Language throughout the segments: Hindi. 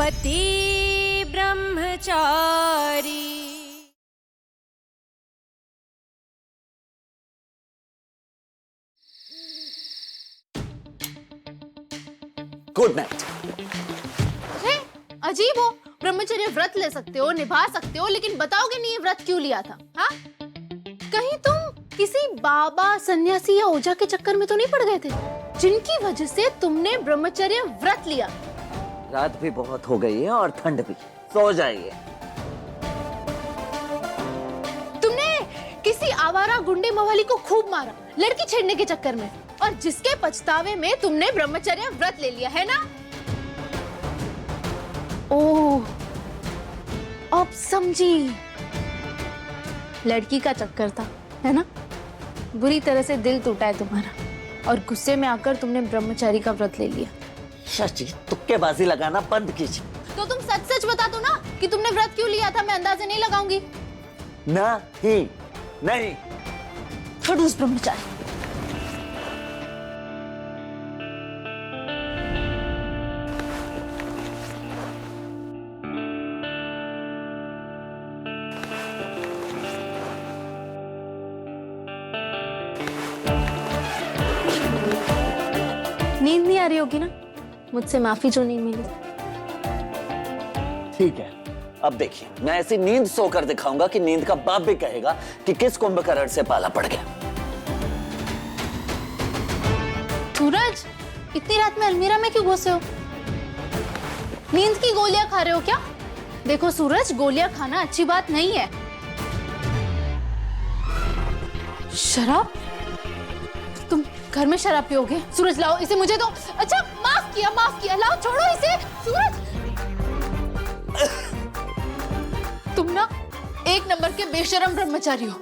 पति ब्रह्मचारी। Good night. अजीब हो, ब्रह्मचर्य व्रत ले सकते हो, निभा सकते हो, लेकिन बताओगे नहीं ये व्रत क्यों लिया था? हाँ, कहीं तुम किसी बाबा, सन्यासी या ओझा के चक्कर में तो नहीं पड़ गए थे, जिनकी वजह से तुमने ब्रह्मचर्य व्रत लिया? रात भी बहुत हो गई है और ठंड भी, सो जाइए। तुमने किसी आवारा गुंडे मवाली को खूब मारा लड़की छेड़ने के चक्कर में, और जिसके पछतावे में तुमने ब्रह्मचर्य व्रत ले लिया है ना? ओह, अब समझी। लड़की का चक्कर था, है ना? बुरी तरह से दिल टूटा है तुम्हारा, और गुस्से में आकर तुमने ब्रह्मचारी का व्रत ले लिया। शशि, तुक्केबाजी लगाना बंद कीजिए। तो तुम सच सच बता दो ना कि तुमने व्रत क्यों लिया था, मैं अंदाजे नहीं लगाऊंगी। नहीं, नहीं। खड़ूस ब्रह्मचारी। नींद नहीं आ रही होगी ना? मुझसे माफी जो नहीं मिली। ठीक है, अब देखिए, मैं ऐसी नींद सोकर दिखाऊंगा कि नींद का बाप भी कहेगा कि किस कुंभकर्ण से पाला पड़ गया। सूरज, इतनी रात में अलमीरा में क्यों घुसे हो? नींद की गोलियां खा रहे हो क्या? देखो सूरज, गोलियां खाना अच्छी बात नहीं है। शराब? तुम घर में शराब पियोगे? सूरज लाओ इसे मुझे दो। अच्छा, माफ किया, लाओ, छोड़ो इसे। सूरज, तुम ना एक नंबर के बेशरम ब्रह्मचारी हो।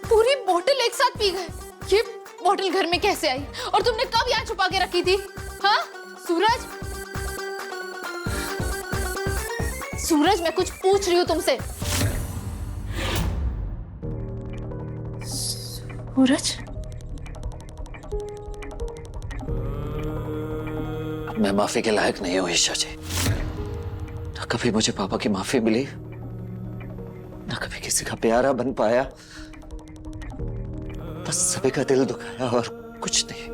पूरी बोतल एक साथ पी गए। ये बोतल घर में कैसे आई? और तुमने कब यहाँ छुपा के रखी थी? हाँ सूरज, सूरज, मैं कुछ पूछ रही हूँ तुमसे। सूरज, मैं माफी के लायक नहीं हूं ईशा जी। ना कभी मुझे पापा की माफी मिली, ना कभी किसी का प्यारा बन पाया। बस सभी का दिल दुखाया और कुछ नहीं।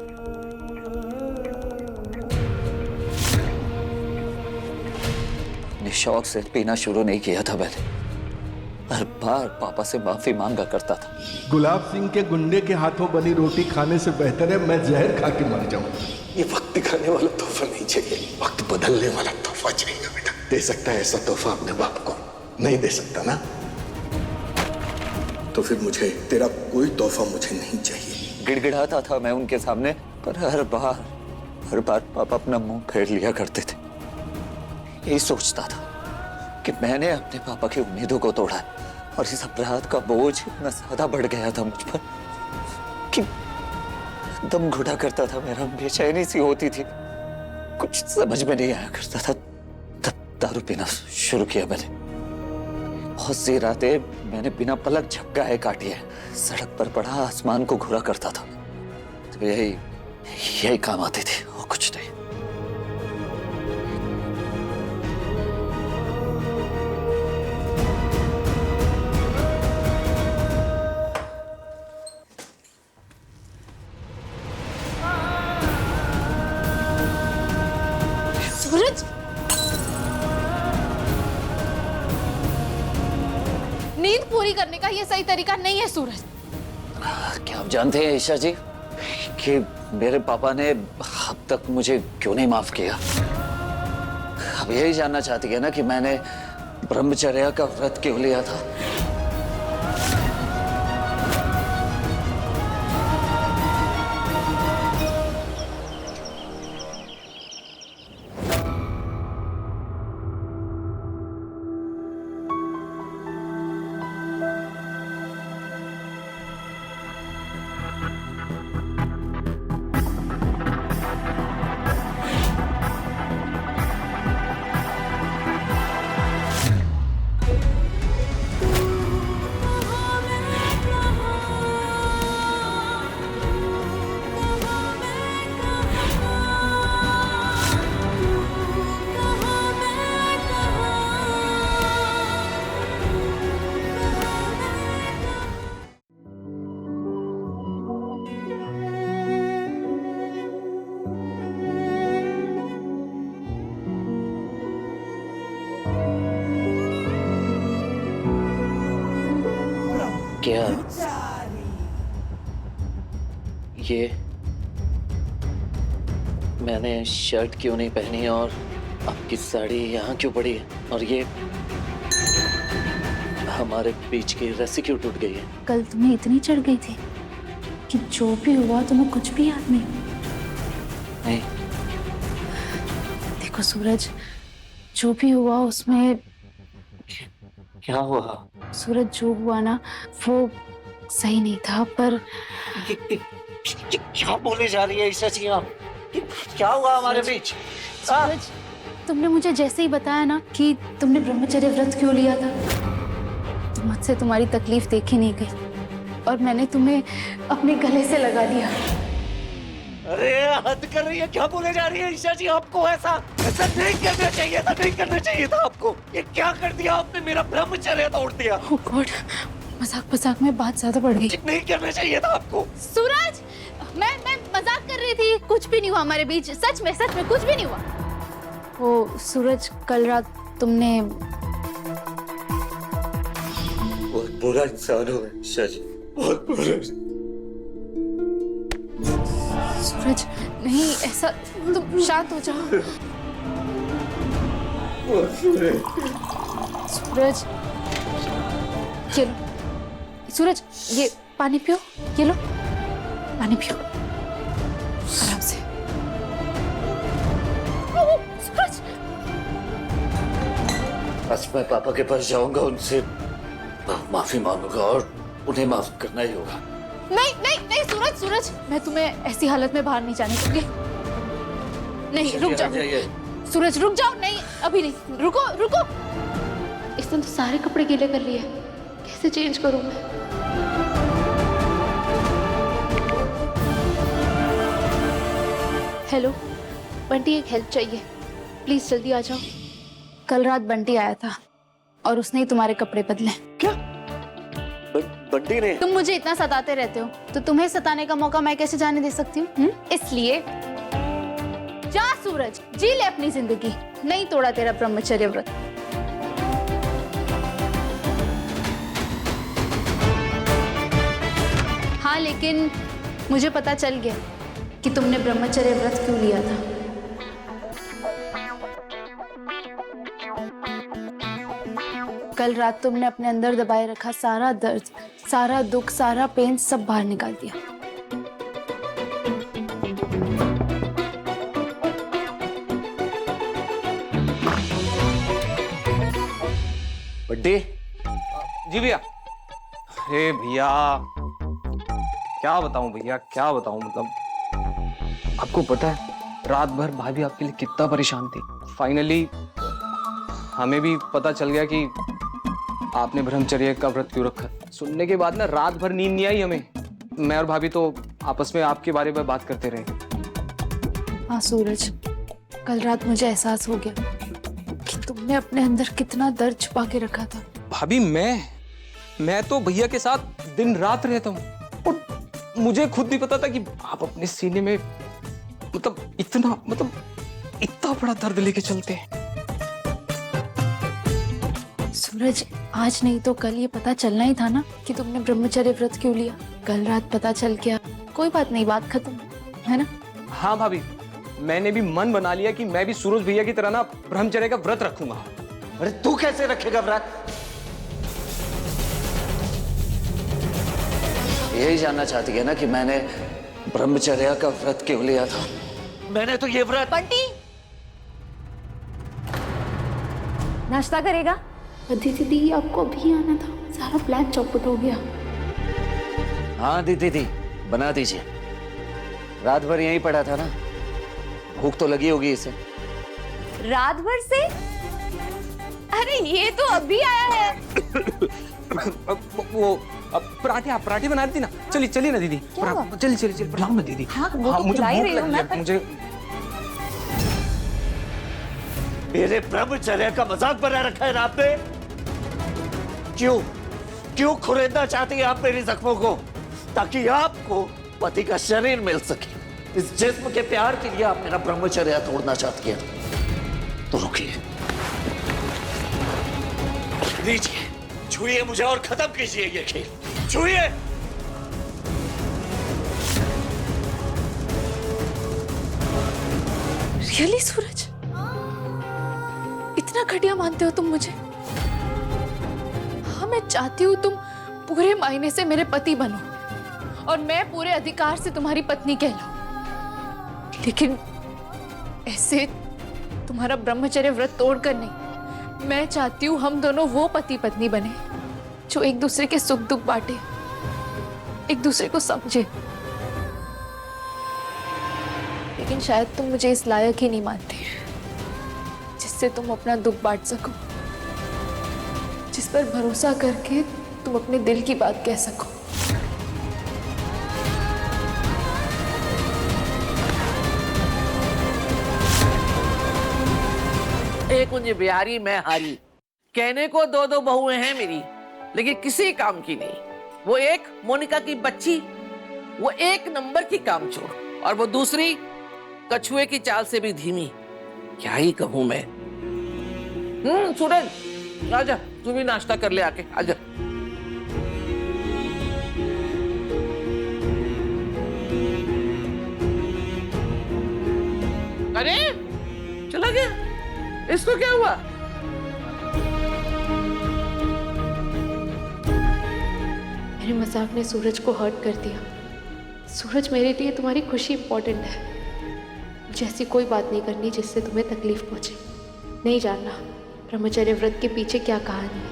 शौक से पीना शुरू नहीं किया था मैंने। हर बार पापा से माफी मांगा करता था। गुलाब सिंह के गुंडे के हाथों बनी रोटी खाने से बेहतर है मैं जहर खा के मर जाऊं। ये वक्त दिखाने वाला तोहफा नहीं चाहिए, वक्त बदलने वाला तोहफा चाहिए बेटा। दे सकता है ऐसा तोहफा अपने बाप को? नहीं दे सकता ना? तो फिर मुझे तेरा कोई तोहफा मुझे नहीं चाहिए। गिड़गिड़ाता था मैं उनके सामने, पर हर बार पापा अपना मुंह फेर लिया करते थे। यही सोचता था कि मैंने अपने पापा की उम्मीदों को तोड़ा, और इस अपराध का बोझ इतना ज्यादा बढ़ गया था मुझ पर कि दम घुटा करता था मेरा, बेचैनी सी होती थी, कुछ समझ में नहीं आया करता था। तब दारू पीना शुरू किया मैंने। बहुत सी रातें मैंने बिना पलक झपकाए काटी है। सड़क पर पड़ा आसमान को घूरा करता था। तो यही काम आती थी और कुछ नहीं। सूरज, नींद पूरी करने का ये सही तरीका नहीं है सूरज। क्या आप जानते हैं ईशा जी कि मेरे पापा ने अब तक मुझे क्यों नहीं माफ किया? अब यही जानना चाहती है ना कि मैंने ब्रह्मचर्य का व्रत क्यों लिया था? क्या ये मैंने शर्ट क्यों नहीं पहनी और आपकी साड़ी यहाँ क्यों पड़ी है? और ये हमारे बीच की रस्सी क्यों टूट गई है? कल तुम्हें इतनी चढ़ गई थी कि जो भी हुआ तुम्हें कुछ भी याद नहीं। नहीं, देखो सूरज, जो भी हुआ उसमें, क्या हुआ? सूरज जो हुआ ना वो सही नहीं था, पर ये क्या बोले जा रही है ईशा जी आप? क्या हुआ हमारे बीच? सूरज, तुमने मुझे जैसे ही बताया ना कि तुमने ब्रह्मचर्य व्रत क्यों लिया था, तो मुझसे तुम्हारी तकलीफ देखी नहीं गई और मैंने तुम्हें अपने गले से लगा लिया। अरे हद कर रही है, क्या बोले जा रही है ईशा जी? आपको ऐसा नहीं करना चाहिए था, नहीं करना चाहिए था आपको। ये क्या कर दिया आपने? मेरा ब्रह्मचर्य तोड़ दिया। ओह गॉड, मजाक मजाक में बात ज्यादा बढ़ गई। नहीं करना चाहिए था आपको। सूरज, मैं मजाक कर रही थी, कुछ भी नहीं हुआ हमारे बीच, सच में कुछ भी नहीं हुआ। वो सूरज, कल रात तुमने बहुत बुरा इंसान हो ईशा जी, बहुत बुरा। सूरज नहीं, ऐसा, तुम शांत हो जाओ। सूरज, ये लो सूरज, ये पानी पियो, ये लो पानी पियो आराम से। सूरज, आज मैं पापा के पास जाऊंगा, उनसे माफी मांगूंगा और उन्हें माफ करना ही होगा। नहीं नहीं नहीं सूरज, मैं तुम्हें ऐसी हालत में बाहर नहीं जाने दूंगी। नहीं, रुक जाओ सूरज, रुक जाओ। नहीं, अभी नहीं, रुको। इसने तो सारे कपड़े गीले कर लिए, कैसे चेंज करूं मैं? हेलो बंटी, एक हेल्प चाहिए, प्लीज जल्दी आ जाओ। कल रात बंटी आया था और उसने ही तुम्हारे कपड़े बदले। क्या? बंटी ने? तुम मुझे इतना सताते रहते हो तो तुम्हें सताने का मौका मैं कैसे जाने दे सकती हूँ? इसलिए जा सूरज, जी ले अपनी जिंदगी, नहीं तोड़ा तेरा ब्रह्मचर्य व्रत। हाँ, लेकिन मुझे पता चल गया कि तुमने ब्रह्मचर्य व्रत क्यों लिया था। कल रात तुमने अपने अंदर दबाए रखा सारा दर्द, सारा दुख, सारा पेन सब बाहर निकाल दिया। बड्डी? जी भैया। अरे भैया क्या बताऊं मतलब आपको पता है रात भर भाभी आपके लिए कितना परेशान थी। फाइनली हमें भी पता चल गया कि आपने ब्रह्मचर्य का व्रत क्यों रखा। सुनने के बाद ना रात भर नींद नहीं आई हमें। मैं और भाभी तो आपस में आपके बारे में बात करते रहे। हाँ सूरज, कल रात मुझे एहसास हो गया कि तुमने अपने अंदर कितना दर्द छुपा के रखा था। भाभी मैं तो भैया के साथ दिन रात रहता हूँ और मुझे खुद नहीं पता था कि आप अपने सीने में इतना बड़ा दर्द लेके चलते हैं। सूरज, आज नहीं तो कल ये पता चलना ही था ना कि तुमने ब्रह्मचर्य व्रत क्यों लिया। कल रात पता चल गया, कोई बात नहीं, बात खत्म, है ना? हाँ भाभी, मैंने भी मन बना लिया कि मैं भी सूरज भैया की तरह ना ब्रह्मचर्य का व्रत रखूंगा। अरे तू कैसे रखेगा व्रत? यही जानना चाहती है ना कि मैंने ब्रह्मचर्य का व्रत क्यों लिया था? मैंने तो ये व्रत। बंटी, नाश्ता करेगा? दीदी, आपको अभी आना था, सारा प्लान चौपट हो गया। हाँ दीदी, बना दीजिए। रात भर यहीं पड़ा था ना, भूख तो लगी होगी इसे। रात भर से? अरे ये तो अभी आया है। वो पराठे बना रही थी ना। चलिए ना दीदी, चलिए बनाओ ना दीदी। हाँ, वो तो मुझे खिला ही भूख रही हूँ लगी मैं, है, मुझे। मेरे ब्रह्मचर्य का मजाक बना रखा है ना आपने? क्यों खुरेदना चाहती है आप मेरी जख्मों को, ताकि आपको पति का शरीर मिल सके? इस जिस्म के प्यार के लिए आप मेरा ब्रह्मचर्य तोड़ना चाहती है? तो रुकिए, लीजिए, छुइए मुझे और खत्म कीजिए ये खेल। छुइए। रियली सूरज, इतना घटिया मानते हो तुम मुझे? हाँ, मैं चाहती हूँ तुम पूरे मायने से मेरे पति बनो और मैं पूरे अधिकार से तुम्हारी पत्नी कहलाऊं, लेकिन ऐसे तुम्हारा ब्रह्मचर्य व्रत तोड़कर नहीं। मैं चाहती हूँ हम दोनों वो पति पत्नी बने जो एक दूसरे के सुख दुख बांटे, एक दूसरे को समझे। लेकिन शायद तुम मुझे इस लायक ही नहीं मानते जिससे तुम अपना दुख बांट सको, जिस पर भरोसा करके तुम अपने दिल की बात कह सको। एक मुझे बिहारी मैं हारी। कहने को दो दो बहुएं हैं मेरी, लेकिन किसी काम की नहीं। वो एक मोनिका की बच्ची, वो एक नंबर की कामचोर, और वो दूसरी कछुए की चाल से भी धीमी। क्या ही कहूं मैं। सूरज आजा, तू भी नाश्ता कर ले आके, आजा। अरे चला गया, इसको क्या हुआ? मेरे मजाक ने सूरज को हर्ट कर दिया। सूरज, मेरे लिए तुम्हारी खुशी इंपॉर्टेंट है। जैसी कोई बात नहीं करनी जिससे तुम्हें तकलीफ पहुंचे। नहीं जानना ब्रह्मचर्य व्रत के पीछे क्या कहानी है।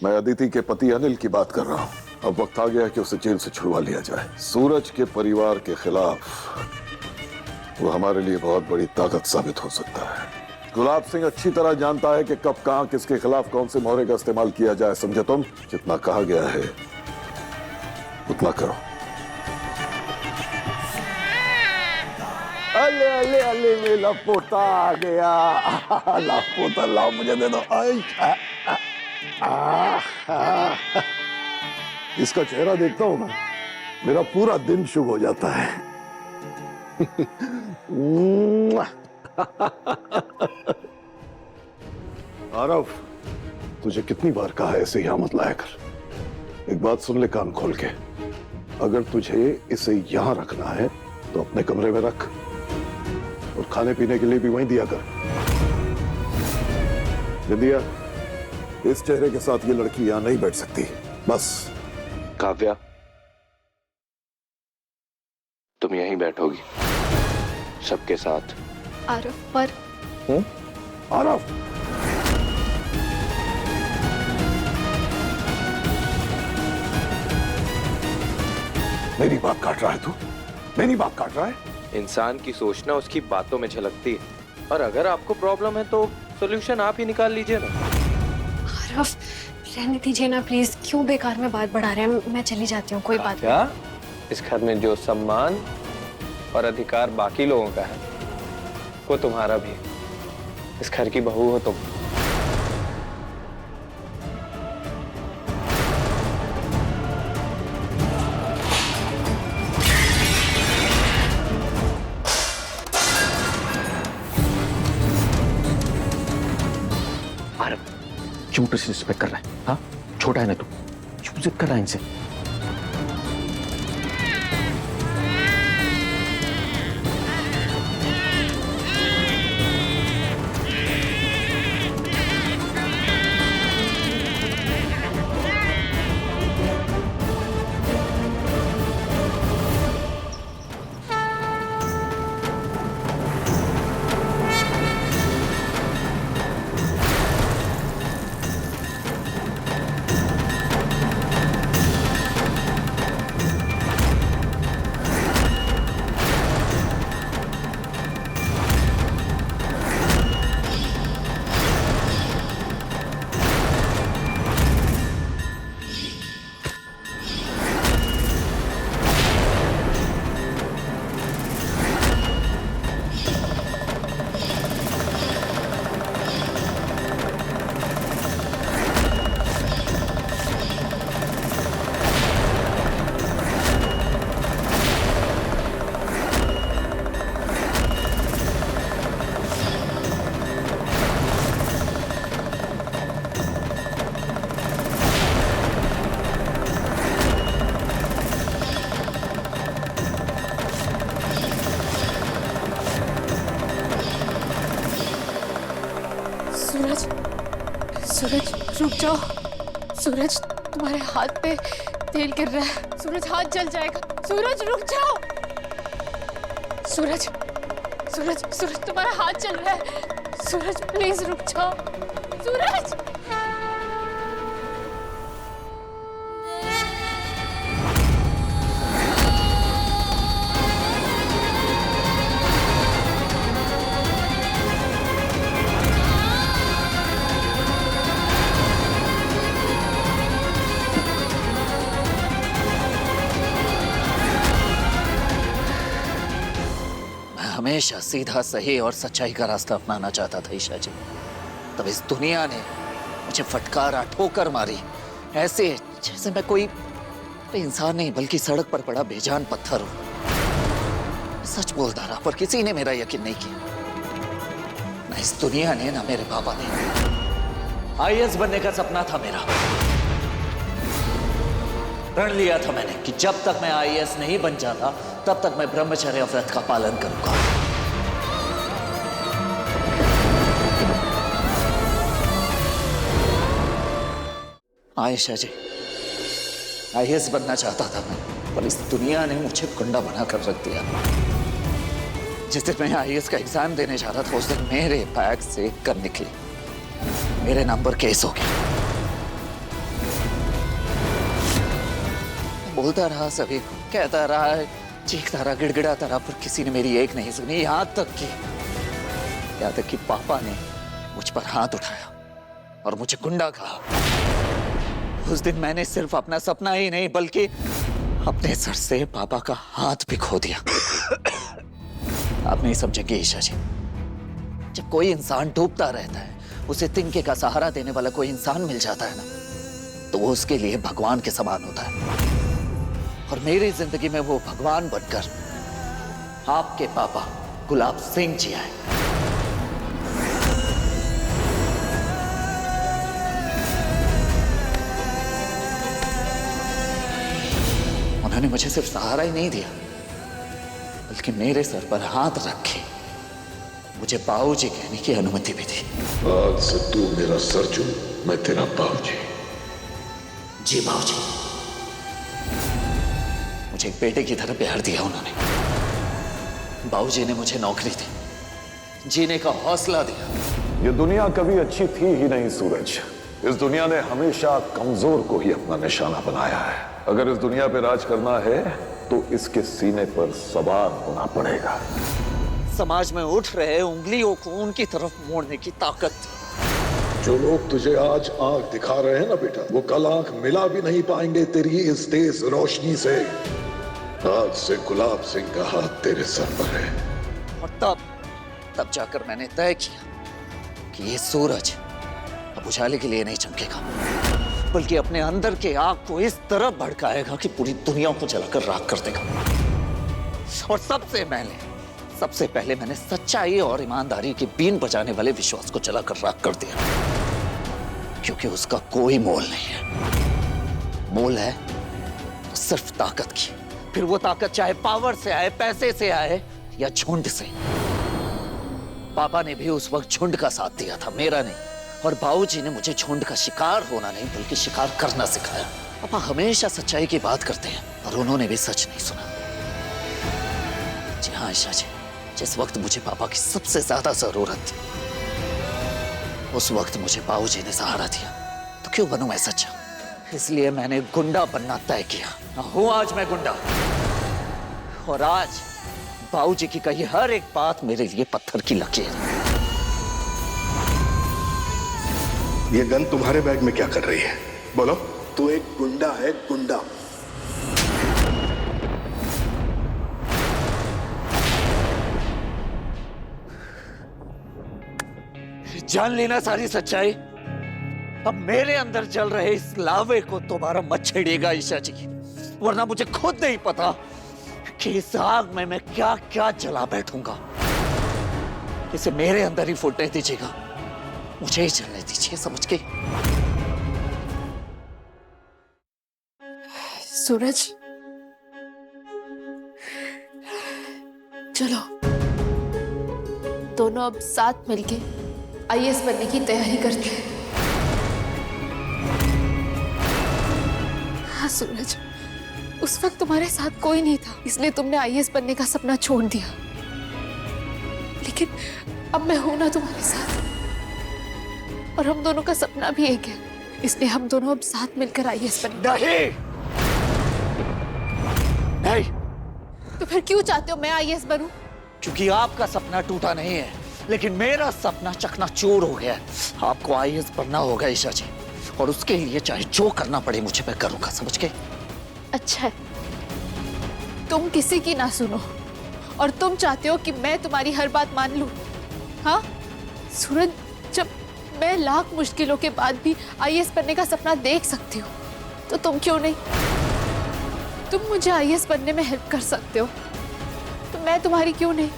मैं अदिति के पति अनिल की बात कर रहा हूं। अब वक्त आ गया कि उसे जेल से छुड़वा लिया जाए। सूरज के परिवार के खिलाफ वो हमारे लिए बहुत बड़ी ताकत साबित हो सकता है। गुलाब सिंह अच्छी तरह जानता है कि कब कहां किसके खिलाफ कौन से मोहरे का इस्तेमाल किया जाए। समझे तुम? जितना कहा गया है उतना करो। अले अले अले मेरा पोता आ गया। ला पोता लाओ, मुझे दे दो। इसका चेहरा देखता हूं ना, मेरा पूरा दिन शुभ हो जाता है। आरव, तुझे कितनी बार कहा है इसे यहां मत लाया कर। एक बात सुन ले कान खोल के, अगर तुझे इसे यहां रखना है तो अपने कमरे में रख, और खाने पीने के लिए भी वहीं दिया कर। विद्या, इस चेहरे के साथ ये लड़की यहां नहीं बैठ सकती। बस। काव्या, तुम यहीं बैठोगी सबके साथ। आरव, पर आरव, मेरी बात काट रहा है तू? मेरी बात काट रहा है? इंसान की सोचना उसकी बातों में झलकती है, और अगर आपको प्रॉब्लम है तो सॉल्यूशन आप ही निकाल लीजिए ना। आरव, रहने दीजिए ना प्लीज। क्यों बेकार में बात बढ़ा रहे हैं? मैं चली जाती हूँ, कोई बात क्या? इस घर में जो सम्मान और अधिकार बाकी लोगों का है वो तुम्हारा भी। इस घर की बहू हो तुम। आरव, क्यों डिसरिस्पेक्ट कर रहा है? हाँ, छोटा है ना तू, क्यों जिद कर रहा है इनसे? सूरज रुक जाओ। सूरज तुम्हारे हाथ पे तेल गिर रहा है। सूरज हाथ जल जाएगा। सूरज रुक जाओ। सूरज सूरज सूरज तुम्हारा हाथ जल रहा है। सूरज प्लीज रुक जाओ। सूरज हमेशा सीधा सही और सच्चाई का रास्ता अपनाना चाहता था ईशा जी। तब इस दुनिया ने मुझे फटकारा, ठोकर मारी, ऐसे जैसे मैं कोई इंसान नहीं बल्कि सड़क पर पड़ा बेजान पत्थर हूं। सच बोलता रहा पर किसी ने मेरा यकीन नहीं किया। ना इस दुनिया ने ना मेरे पापा ने। आईएएस बनने का सपना था मेरा। प्रण लिया था मैंने कि जब तक मैं आईएएस नहीं बन जाता तब तक मैं ब्रह्मचर्य व्रत का पालन करूंगा। आयशा जी, आईएएस बनना चाहता था मैं, पर इस दुनिया ने मुझे गुंडा बनाकर रख दिया। जिस दिन मैं आईएएस का एग्जाम देने जा रहा था उस दिन मेरे बैग से गन निकली। मेरे नाम पर केस हो गया। बोलता रहा, सभी कहता रहा, चीखता रहा, गिड़गिड़ाता रहा, पर किसी ने मेरी एक नहीं सुनी। यहाँ तक कि पापा ने मुझ पर हाथ उठाया और मुझे गुंडा कहा। उस दिन मैंने सिर्फ अपना सपना ही नहीं बल्कि अपने सर से पापा का हाथ भी खो दिया। आप नहीं समझेंगे ईशा जी, जब कोई इंसान डूबता रहता है उसे तिनके का सहारा देने वाला कोई इंसान मिल जाता है ना, तो वो उसके लिए भगवान के समान होता है। और मेरी जिंदगी में वो भगवान बनकर आपके पापा गुलाब सिंह जी आए। उन्होंने मुझे सिर्फ सहारा ही नहीं दिया बल्कि मेरे सर पर हाथ रखे मुझे बाबूजी कहने की अनुमति भी दी। आज से तू मेरा सर चूम, मैं तेरा बाबूजी। जी बाबूजी। मुझे एक बेटे की तरह प्यार दिया उन्होंने। बाबूजी ने मुझे नौकरी दी, जीने का हौसला दिया। ये दुनिया कभी अच्छी थी ही नहीं सूरज। इस दुनिया ने हमेशा कमजोर को ही अपना निशाना बनाया है। अगर इस दुनिया पे राज करना है तो इसके सीने पर सवार होना पड़ेगा। समाज में उठ रहे उंगलियों को उनकी तरफ मोड़ने की ताकत थी। जो लोग तुझे आज आंख दिखा रहे हैं ना बेटा, वो कल आंख मिला भी नहीं पाएंगे तेरी इस तेज रोशनी से। आज से गुलाब सिंह का हाथ तेरे सर पर है। और तब जाकर मैंने तय किया कि ये सूरज अब उजाले के लिए नहीं चमकेगा बल्कि अपने अंदर के आग को इस तरह भड़काएगा कि पूरी दुनिया को जलाकर राख कर देगा। और सबसे पहले मैंने सच्चाई और ईमानदारी की बीन बजाने वाले विश्वास को जलाकर राख कर दिया, क्योंकि उसका कोई मोल नहीं है। मोल है तो सिर्फ ताकत की, फिर वो ताकत चाहे पावर से आए, पैसे से आए या झुंड से। पापा ने भी उस वक्त झुंड का साथ दिया था, मेरा नहीं। और बाबूजी ने मुझे झुंड का शिकार होना नहीं बल्कि शिकार करना सिखाया। पापा हमेशा सच्चाई की बात करते हैं और उन्होंने भी सच नहीं सुना। जी हाँ आयशा जी, जिस वक्त मुझे पापा की सबसे ज्यादा जरूरत थी उस वक्त मुझे बाबूजी ने सहारा दिया, तो क्यों बनूं मैं सच्चा? इसलिए मैंने गुंडा बनना तय किया। हूं आज मैं गुंडा, और आज बाबूजी की कही हर एक बात मेरे लिए पत्थर की लकीर है। ये गन तुम्हारे बैग में क्या कर रही है? बोलो। तू एक गुंडा है, गुंडा। जान लेना सारी सच्चाई। अब मेरे अंदर जल रहे इस लावे को दोबारा मत छेड़िएगा ईशा जी, वरना मुझे खुद नहीं पता कि इस आग में मैं क्या क्या जला बैठूंगा। इसे मेरे अंदर ही फूटने दीजिएगा, मुझे ही चलने दीजिए, समझ के? सूरज चलो दोनों अब साथ मिलके आईएएस बनने की तैयारी करते हैं। हाँ सूरज, उस वक्त तुम्हारे साथ कोई नहीं था, इसलिए तुमने आईएएस बनने का सपना छोड़ दिया। लेकिन अब मैं हूं ना तुम्हारे साथ, और हम दोनों का सपना भी एक है, इसलिए हम दोनों अब साथ मिलकर आईएएस बनेंगे। नहीं नहीं, तो फिर क्यों चाहते हो मैं आईएएस बनूं? क्योंकि आपका सपना टूटा नहीं है, लेकिन मेरा सपना चकनाचूर हो गया है। आपको आईएएस बनना होगा ईशा जी, और उसके लिए चाहे जो करना पड़े मुझे मैं करूंगा, समझ गए? अच्छा है, तुम किसी की ना सुनो, और तुम चाहते हो कि मैं तुम्हारी हर बात मान लूं। हाँ सूरज, जब मैं लाख मुश्किलों के बाद भी आईएएस बनने का सपना देख सकती हूँ, तो तुम क्यों नहीं? तुम मुझे आईएएस बनने में हेल्प कर सकते हो, तो मैं तुम्हारी क्यों नहीं?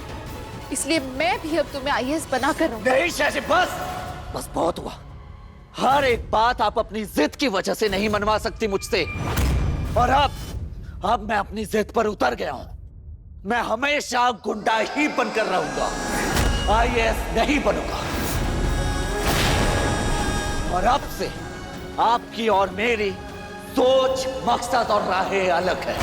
इसलिए मैं भी अब तुम्हें आईएएस बना कर रहूंगी। नहीं शाजी, बस बस बहुत हुआ। हर एक बात आप अपनी जिद की वजह से नहीं मनवा सकती मुझसे, और अब मैं अपनी जिद पर उतर गया हूं। मैं हमेशा गुंडा ही बनकर रहूंगा, आईएएस नहीं बनूंगा। और अब से आपकी और मेरी सोच, मकसद और राहें अलग है।